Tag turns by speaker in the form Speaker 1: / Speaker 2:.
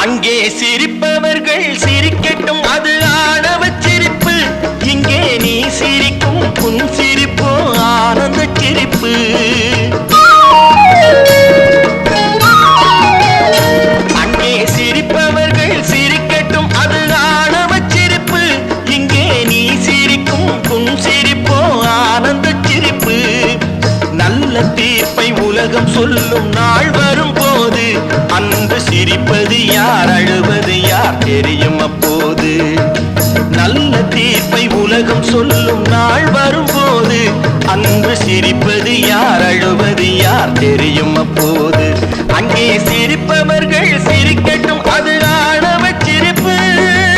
Speaker 1: அங்கே சிரிப்பவர்கள் சிரிக்கட்டும், அது ஆணவ சிரிப்பு. இங்கே நீ சிரிக்கும் புன் சிரிப்போ ஆனந்த சிரிப்பு. அங்கே சிரிப்பவர்கள் சிரிக்கட்டும், அது ஆணவ சிரிப்பு. இங்கே நீ சிரிக்கும் புன் சிரிப்போ ஆனந்த சிரிப்பு. நல்ல தீர்ப்பை உலகம் சொல்லும் நாள் வரும் போது அன்று சிரிப்பது யார், அழுவது யார் தெரியும் அப்போது. நல்ல தீர்ப்பை உலகம் சொல்லும் நாள் வரும்போது அன்று சிரிப்பது யார், அழுவது யார் தெரியும் அப்போது. அங்கே சிரிப்பவர்கள் சிரிக்கட்டும், அது